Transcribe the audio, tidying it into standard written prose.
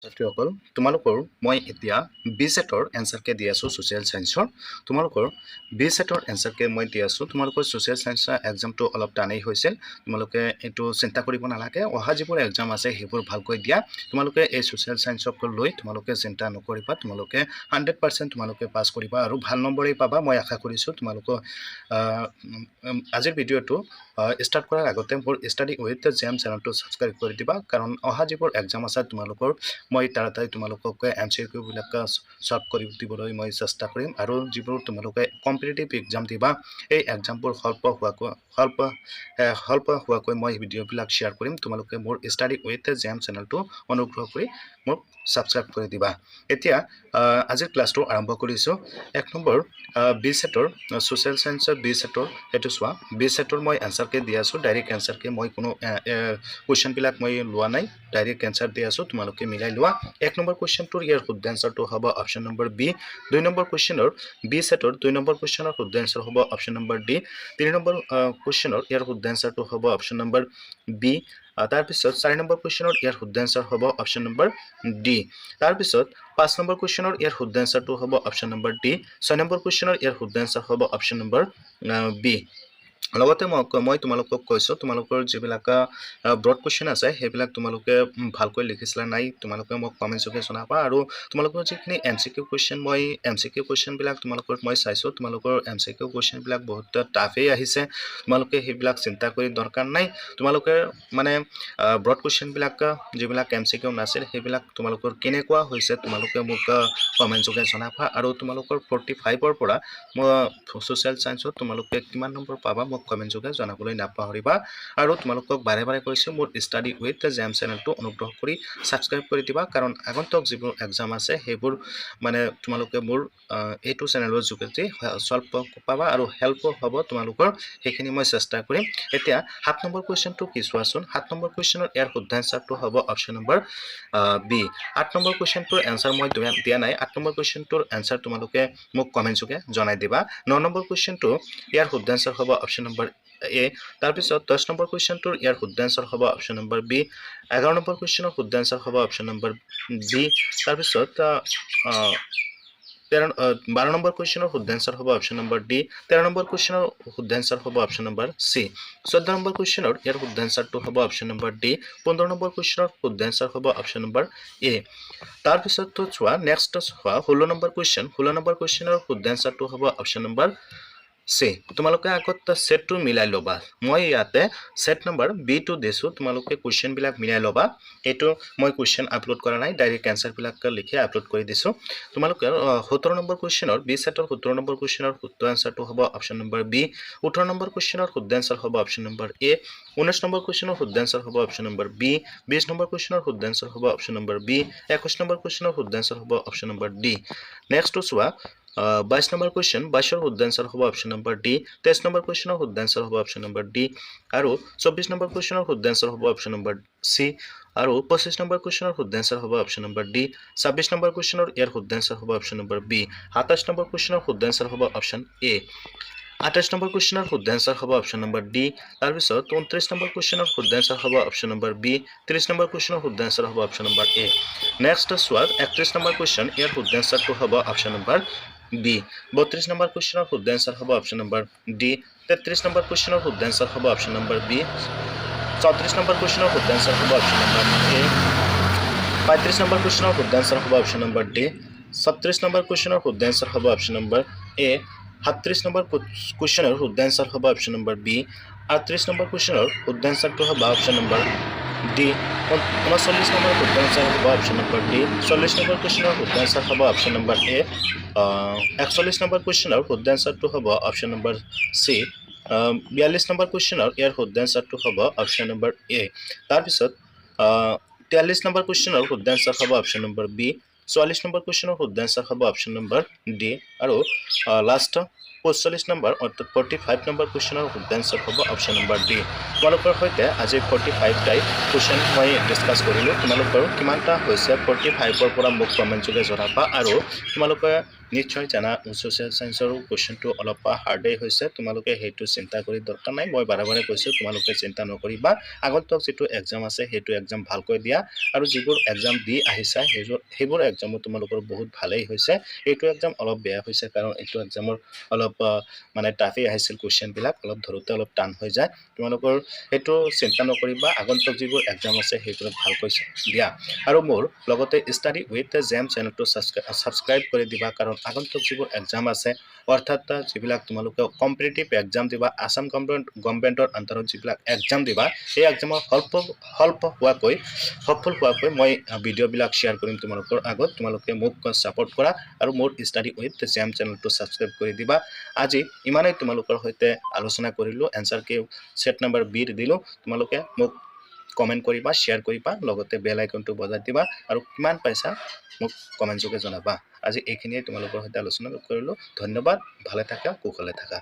ছাত্ৰীসকল তোমালোকৰ মই এতিয়া বি সেটৰ এনসাৰকে দি আছো সোশ্যাল সায়েন্সৰ তোমালোকৰ বি সেটৰ এনসাৰকে মই দি আছো তোমালোকৰ সোশ্যাল সায়েন্সৰ এক্সামটো অলপ টানেই হৈছিল তোমালোকে এটো চিন্তা কৰিব নালাগে অহা যিবোৰ এক্সাম আছে হেবোৰ ভালকৈ দিয়া তোমালোকে এই সোশ্যাল সায়েন্সক লৈ তোমালোকে চিন্তা নকৰিবা তোমালোকে 100% তোমালোকে পাস কৰিবা আৰু ভাল নম্বৰেই পাবা মই আশা কৰিছো তোমালোক আজিৰ ভিডিওটো স্টাৰ্ট কৰাৰ আগতে মোৰ ষ্টাডি উইথ দ্য জেম চেনেলটো সাবস্ক্ৰাইব কৰি দিবা কাৰণ অহা যিবোৰ এক্সাম আছে তোমালোকৰ মই তাড়াতাড়ি তোমালোকক এমসিকিউ বিলাক সলভ কৰি দিবলৈ মই চেষ্টা কৰিম আৰু যিবোৰ তোমালোকে কম্পিটিটিভ এক্সাম দিবা এই এক্সামবোৰ সলভ হোৱাকৈ মই ভিডিও বিলাক শেয়াৰ কৰিম তোমালোকে মোৰ ষ্টাডি উইথ দ্য জেম চেনেলটো অনুগ্ৰহ কৰি মোক সাবস্ক্ৰাইব কৰি দিবা এতিয়া আজিৰ ক্লাছটো আৰম্ভ কৰিছো এক নম্বৰ বি সেটৰ সোশ্যাল সায়েন্সৰ বি সেটৰ এটো সোৱা বি সেটৰ মই আনসাৰ কে দি আছো ডাইৰেক্ট আনসাৰ কে মই কোনো কোৱেশ্চন বিলাক মই লোৱা নাই ডাইৰেক্ট আনসাৰ দি আছো তোমালোকে মিলাই লোৱা এক নম্বৰ কোৱেশ্চনটোৰ ইয়াৰ শুদ্ধ আনসাৰটো হ'ব অপচন নম্বৰ বি দুই নম্বৰ কোৱেশ্চনৰ বি সেটৰ দুই নম্বৰ কোৱেশ্চনৰ শুদ্ধ আনসাৰ হ'ব অপচন নম্বৰ ডি তিনি নম্বৰ কোৱেশ্চনৰ ইয়াৰ শুদ্ধ আনসাৰটো হ'ব অপচন নম্বৰ বি তাৰ পিছত 4 নম্বৰ কোৱেশ্চনৰ ইয়াৰ শুদ্ধ আনসাৰ হ'ব অপচন নম্বৰ ডি তাৰ পিছত 5 নম্বৰ কোৱেশ্চনৰ ইয়াৰ শুদ্ধ আনসাৰটো হ'ব অপচন নম্বৰ ডি 6 নম্বৰ কোৱেশ্চনৰ ইয়াৰ শুদ্ধ আনসাৰ হ'ব অপচন নম্বৰ বি লগতে মই তোমালোকক কৈছো তোমালোকৰ যিবিলাক ব্ৰড কোৱেশ্চন আছে হেবিলাক তোমালোকে ভালকৈ লিখিছলা নাই তোমালোকে মোক কমেন্টছকে জনাবা আৰু তোমালোকৰ যিখিনি এমসিকিউ কোৱেশ্চন মই এমসিকিউ কোৱেশ্চন বিলাক তোমালোকৰ মই চাইছো তোমালোকৰ এমসিকিউ কোৱেশ্চন বিলাক বহুত টাফেই আহিছে তোমালোকে হেবিলাক চিন্তা কৰি দৰকাৰ নাই তোমালোকে মানে ব্ৰড কোৱেশ্চন বিলাক যিবিলাক এমসিকিউ নাছিল হেবিলাক তোমালোকৰ কেনেকুৱা হৈছে তোমালোকে মোক কমেন্টছকে জনাবা আৰু তোমালোকৰ 45 ৰ পৰা মই সোশ্যাল সায়েন্সত তোমালোকে কিমান নম্বৰ পাবা মোক কমেন্ট যোগে জনাবলৈ নাপাহৰিবা আৰু তোমালোকক বাৰে বাৰে কৈছো মোৰ ষ্টাডি উইথ দ্য জেম চেনেলটো অনুগ্ৰহ কৰি সাবস্ক্ৰাইব কৰি দিবা কাৰণ আগন্তুক যিবোৰ এক্সাম আছে হেবোৰ মানে তোমালোকে মোৰ এইটো চেনেলৰ যোগেদি সলভ পাবা আৰু হেল্প হ'ব তোমালোকৰ হেখিনি মই চেষ্টা কৰিম এতিয়া 7 নম্বৰ কোৱেশ্চনটো কি চোৱাচোন 7 নম্বৰ কোৱেশ্চনৰ ইয়াৰ শুদ্ধ আনসাৰটো হ'ব অপচন নম্বৰ বি 8 নম্বৰ কোৱেশ্চনটোৰ আনসাৰ মই দিয়া নাই 8 নম্বৰ কোৱেশ্চনটোৰ আনসাৰ তোমালোকে মোক কমেন্ট যোগে জনাই দিবা 9 নম্বৰ কোৱেশ্চনটো ইয়াৰ শুদ্ধ আনসাৰ হ'ব অপচন নম্বৰ এ তাৰ পিছত 10 নম্বৰ কোৱেশ্চনটোৰ ইয়াৰ শুদ্ধ আনসাৰ হ'ব অপচন নম্বৰ বি 11 নম্বৰ কোৱেশ্চনৰ শুদ্ধ আনসাৰ হ'ব অপচন নম্বৰ বি তাৰ পিছত 12 নম্বৰ কোৱেশ্চনৰ শুদ্ধ আনসাৰ হ'ব অপচন নম্বৰ ডি 13 নম্বৰ কোৱেশ্চনৰ শুদ্ধ আনসাৰ হ'ব অপচন নম্বৰ সি 14 নম্বৰ কোৱেশ্চনৰ ইয়াৰ শুদ্ধ আনসাৰটো হ'ব অপচন নম্বৰ ডি 15 নম্বৰ কোৱেশ্চনৰ শুদ্ধ আনসাৰ হ'ব অপচন নম্বৰ এ তাৰ পিছত তো চোৱা নেক্সট চোৱা 16 নম্বৰ কোৱেশ্চন 16 নম্বৰ কোৱেশ্চনৰ শুদ্ধ আনসাৰটো হ'ব অপচন নম্বৰ সি তোমালোকে আগত সেটটো মিলাই লবা মই ইয়াতে সেট নম্বৰ বি টো দিছো তোমালোকে কোৱেশ্চন বিলাক মিলাই লবা এটো মই কোৱেশ্চন আপলোড কৰা নাই ডাইৰেক্ট আনসাৰ বিলাক লিখি আপলোড কৰি দিছো তোমালোকে 17 নম্বৰ কোৱেশ্চনৰ বি সেটৰ 17 নম্বৰ কোৱেশ্চনৰ শুদ্ধ আনসাৰটো হ'ব অপচন নম্বৰ বি 18 নম্বৰ কোৱেশ্চনৰ শুদ্ধ আনসাৰ হ'ব অপচন নম্বৰ এ 19 নম্বৰ কোৱেশ্চনৰ শুদ্ধ আনসাৰ হ'ব অপচন নম্বৰ বি 20 নম্বৰ কোৱেশ্চনৰ শুদ্ধ আনসাৰ হ'ব অপচন নম্বৰ বি 21 নম্বৰ কোৱেশ্চনৰ শুদ্ধ আনসাৰ হ'ব অপচন নম্বৰ ডি নেক্সট চোৱা 22 নম্বৰ কোৱেশ্চন 22 ৰ শুদ্ধ আনসাৰ হ'ব অপচন নম্বৰ ডি 23 নম্বৰ কোৱেশ্চনৰ শুদ্ধ আনসাৰ হ'ব অপচন নম্বৰ ডি আৰু 24 নম্বৰ কোৱেশ্চনৰ শুদ্ধ আনসাৰ হ'ব অপচন নম্বৰ সি আৰু 25 নম্বৰ কোৱেশ্চনৰ শুদ্ধ আনসাৰ হ'ব অপচন নম্বৰ ডি 26 নম্বৰ কোৱেশ্চনৰ ইয়াৰ শুদ্ধ আনসাৰ হ'ব অপচন নম্বৰ বি 27 নম্বৰ কোৱেশ্চনৰ শুদ্ধ আনসাৰ হ'ব অপচন এ 28 নম্বৰ কোৱেশ্চনৰ শুদ্ধ আনসাৰ হ'ব অপচন নম্বৰ ডি তাৰ পিছত 29 নম্বৰ কোৱেশ্চনৰ শুদ্ধ আনসাৰ হ'ব অপচন নম্বৰ বি 30 নম্বৰ কোৱেশ্চনৰ শুদ্ধ আনসাৰ হ'ব অপচন নম্বৰ এ নেক্সট চোৱা 31 নম্বৰ কোৱেশ্চন ইয়াৰ শুদ্ধ আনসাৰটো হ'ব অপচন নম্বৰ বি 32 নম্বৰ কোৱেশ্চনৰ শুদ্ধ আনসাৰ হ'ব অপচন নম্বৰ ডি 33 নম্বৰ কোৱেশ্চনৰ শুদ্ধ আনসাৰ হ'ব অপচন নম্বৰ বি 34 নম্বৰ কোৱেশ্চনৰ শুদ্ধ আনসাৰ হ'ব অপচন নম্বৰ এ 35 নম্বৰ কোৱেশ্চনৰ শুদ্ধ আনসাৰ হ'ব অপচন নম্বৰ ডি 36 নম্বৰ কোৱেশ্চনৰ শুদ্ধ আনসাৰ হ'ব অপচন নম্বৰ এ 37 নম্বৰ কোৱেশ্চনৰ শুদ্ধ আনসাৰ হ'ব অপচন নম্বৰ বি 38 নম্বৰ কোৱেশ্চনৰ শুদ্ধ আনসাৰটো হ'ব অপচন নম্বৰ ডি 39 নম্বৰ শুদ্ধ আনসাৰ হ'ব অপচন নম্বৰ ডি 40 নম্বৰ কোৱেশ্চনৰ শুদ্ধ আনসাৰ হ'ব অপচন নম্বৰ এ 41 নম্বৰ কোৱেশ্চনৰ শুদ্ধ আনসাৰটো হ'ব অপচন নম্বৰ সি 42 নম্বৰ কোৱেশ্চনৰ ইয়াৰ শুদ্ধ আনসাৰটো হ'ব অপচন নম্বৰ এ তাৰ পিছত 43 নম্বৰ কোৱেশ্চনৰ শুদ্ধ আনসাৰ হ'ব অপচন নম্বৰ বি 44 নম্বৰ কোৱেশ্চনৰ শুদ্ধ আনসাৰ হ'ব অপচন নম্বৰ ডি আৰু লাষ্ট 45 নম্বৰ অৰ্থাৎ 45 নম্বৰ কুৱেশ্যনৰ শুদ্ধ এনচাৰ হ'ব অপশ্যন নম্বৰ ডি তোমালোকৰ সৈতে আজি 45টাই কুৱেশ্যন মই ডিছকাছ কৰিলোঁ তোমালোকৰ কিমানটা হৈছে 45ৰ পৰা মোক কমেণ্ট যোগে জনাবা আৰু তোমালোকে নিশ্চয় জানা ছ'চিয়েল সায়েন্সৰ কুৱেশ্যনটো অলপ হাৰ্ডেই হৈছে তোমালোকে সেইটো চিন্তা কৰি দৰকাৰ নাই মই বাৰে বাৰে কৈছোঁ তোমালোকে চিন্তা নকৰিবা আগন্তুক যেটো এক্সাম আছে সেইটো এক্সাম ভালকৈ দিয়া আৰু যিবোৰ এক্সাম দি আহিছা সেইবোৰ এক্সামো তোমালোকৰ বহুত ভালেই হৈছে এইটো এক্সাম অলপ বেয়া হৈছে কাৰণ এইটো এক্সামৰ অলপ মানে টাফে আহিছিল কুৱেশ্যনবিলাক অলপ ধৰোতে অলপ টান হৈ যায় তোমালোকৰ সেইটো চিন্তা নকৰিবা আগন্তুক যিবোৰ এক্সাম আছে সেইবোৰ ভালকৈ দিয়া আৰু মোৰ লগতে ষ্টাডি উইথ দ্য জেম চেনেলটো সাবস্ক্ৰাইব কৰি দিবা কাৰণ আগন্তুক যিবোৰ এক্সাম আছে অৰ্থাৎ যিবিলাক তোমালোকে কম্পিটিটিভ এক্সাম দিবা আসাম গভৰ্ণমেণ্টৰ আণ্ডাৰত যিবিলাক এক্সাম দিবা এই এক্সামৰ সফল হোৱাকৈ মই ভিডিঅ'বিলাক শ্বেয়াৰ কৰিম তোমালোকৰ আগত তোমালোকে মোক ছাপোৰ্ট কৰা আৰু মোৰ ষ্টাডি উইথ দ্য জেম চেনেলটো সাবস্ক্ৰাইব কৰি দিবা আজি ইমানেই তোমালোকৰ সৈতে আলোচনা কৰিলোঁ এনসাৰ কি সেট নম্বৰ বি দিলোঁ তোমালোকে মোক কমেণ্ট কৰিবা শ্বেয়াৰ কৰিবা লগতে বেল আইকনটো বজাই দিবা আৰু কিমান পাইছা মোক কমেণ্ট যোগে জনাবা আজি এইখিনিয়ে তোমালোকৰ সৈতে আলোচনা কৰিলোঁ ধন্যবাদ ভালে থাকা কুশলে থাকা